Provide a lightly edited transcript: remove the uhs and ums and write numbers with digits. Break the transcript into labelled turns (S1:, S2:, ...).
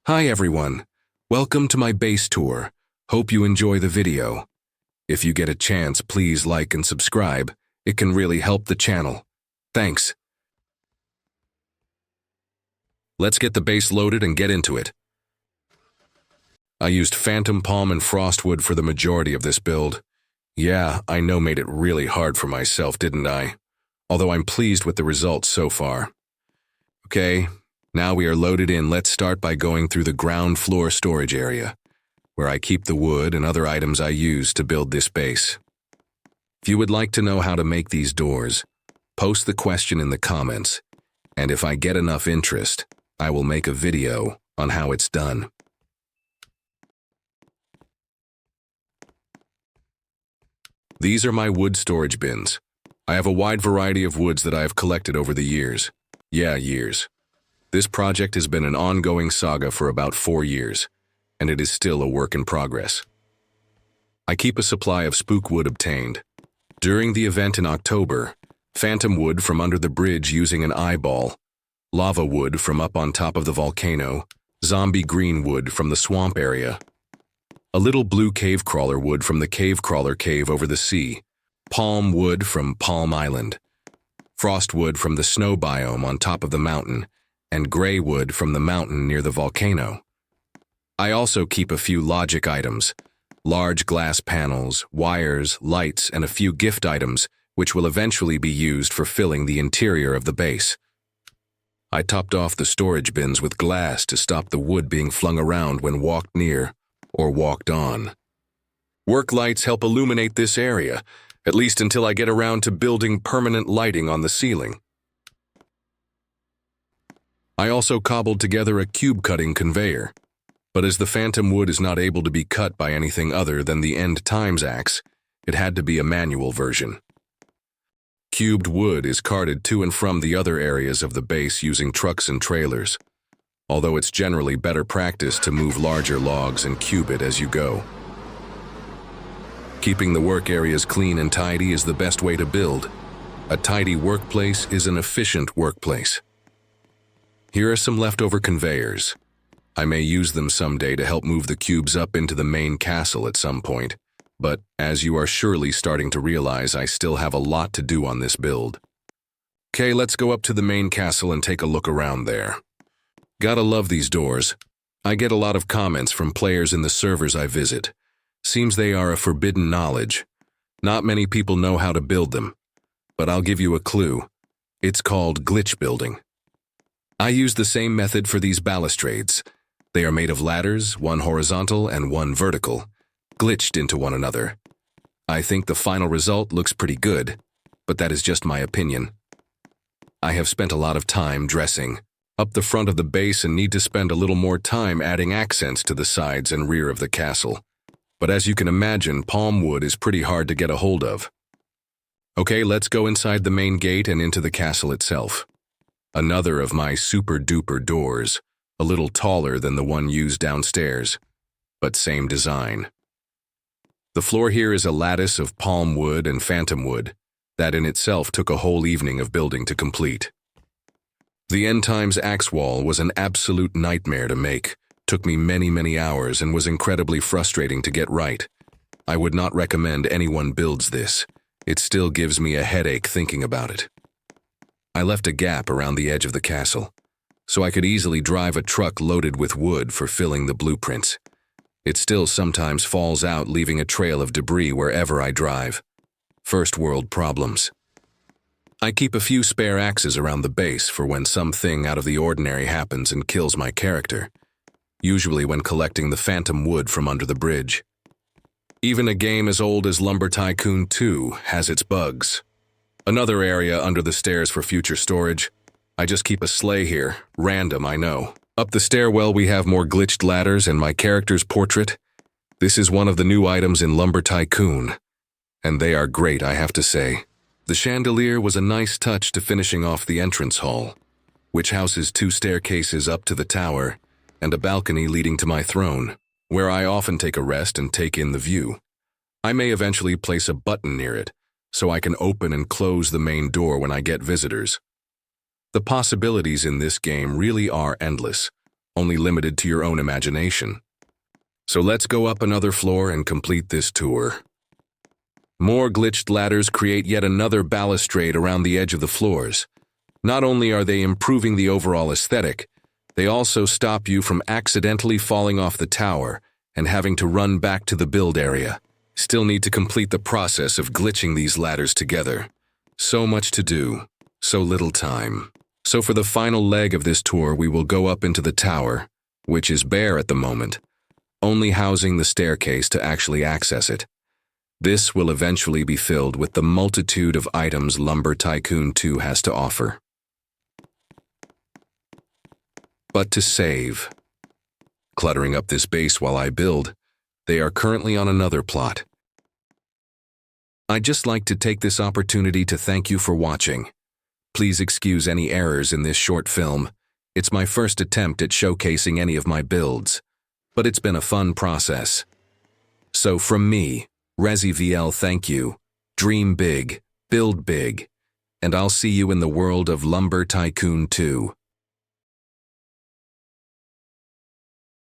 S1: Hi everyone, welcome to my base tour. Hope you enjoy the video. If you get a chance, please like and subscribe. It can really help the channel. Thanks. Let's get the base loaded and get into it. I used phantom palm and frostwood for the majority of this build. Yeah, I know made it really hard for myself, didn't I? Although I'm pleased with the results so far. Okay, now we are loaded in. Let's start by going through the ground floor storage area, where I keep the wood and other items I use to build this base. If you would like to know how to make these doors, post the question in the comments, and if I get enough interest, I will make a video on how it's done. These are my wood storage bins. I have a wide variety of woods that I have collected over the years. Yeah, years. This project has been an ongoing saga for about 4 years, and it is still a work in progress. I keep a supply of spook wood obtained. During the event in October, phantom wood from under the bridge using an eyeball, lava wood from up on top of the volcano, zombie green wood from the swamp area, a little blue cave crawler wood from the cave crawler cave over the sea, palm wood from Palm Island, frost wood from the snow biome on top of the mountain, and gray wood from the mountain near the volcano. I also keep a few logic items, large glass panels, wires, lights, and a few gift items which will eventually be used for filling the interior of the base. I topped off the storage bins with glass to stop the wood being flung around when walked near or walked on. Work lights help illuminate this area, at least until I get around to building permanent lighting on the ceiling. I also cobbled together a cube cutting conveyor, but as the phantom wood is not able to be cut by anything other than the end times axe, it had to be a manual version. Cubed wood is carted to and from the other areas of the base using trucks and trailers, although it's generally better practice to move larger logs and cube it as you go. Keeping the work areas clean and tidy is the best way to build. A tidy workplace is an efficient workplace. Here are some leftover conveyors. I may use them someday to help move the cubes up into the main castle at some point, but as you are surely starting to realize, I still have a lot to do on this build. Okay, let's go up to the main castle and take a look around there. Gotta love these doors. I get a lot of comments from players in the servers I visit. Seems they are a forbidden knowledge. Not many people know how to build them, but I'll give you a clue. It's called glitch building. I use the same method for these balustrades. They are made of ladders, one horizontal and one vertical, glitched into one another. I think the final result looks pretty good, but that is just my opinion. I have spent a lot of time dressing up the front of the base and need to spend a little more time adding accents to the sides and rear of the castle. But as you can imagine, palm wood is pretty hard to get a hold of. Okay, let's go inside the main gate and into the castle itself. Another of my super-duper doors, a little taller than the one used downstairs, but same design. The floor here is a lattice of palm wood and phantom wood that in itself took a whole evening of building to complete. The end times axe wall was an absolute nightmare to make. Took me many hours and was incredibly frustrating to get right. I would not recommend anyone builds this. It still gives me a headache thinking about it. I left a gap around the edge of the castle, so I could easily drive a truck loaded with wood for filling the blueprints. It still sometimes falls out, leaving a trail of debris wherever I drive. First world problems. I keep a few spare axes around the base for when something out of the ordinary happens and kills my character. Usually when collecting the phantom wood from under the bridge. Even a game as old as Lumber Tycoon 2 has its bugs. Another area under the stairs for future storage. I just keep a sleigh here. Random, I know. Up the stairwell we have more glitched ladders and my character's portrait. This is one of the new items in Lumber Tycoon. And they are great, I have to say. The chandelier was a nice touch to finishing off the entrance hall, which houses 2 staircases up to the tower, and a balcony leading to my throne, where I often take a rest and take in the view. I may eventually place a button near it, so I can open and close the main door when I get visitors. The possibilities in this game really are endless, only limited to your own imagination. So let's go up another floor and complete this tour. More glitched ladders create yet another balustrade around the edge of the floors. Not only are they improving the overall aesthetic, they also stop you from accidentally falling off the tower and having to run back to the build area. Still need to complete the process of glitching these ladders together. So much to do, so little time. So for the final leg of this tour, we will go up into the tower, which is bare at the moment, only housing the staircase to actually access it. This will eventually be filled with the multitude of items Lumber Tycoon 2 has to offer. But to save. Cluttering up this base while I build, they are currently on another plot. I'd just like to take this opportunity to thank you for watching. Please excuse any errors in this short film. It's my first attempt at showcasing any of my builds, but it's been a fun process. So from me, ResyXL, thank you. Dream big, build big, and I'll see you in the world of Lumber Tycoon 2.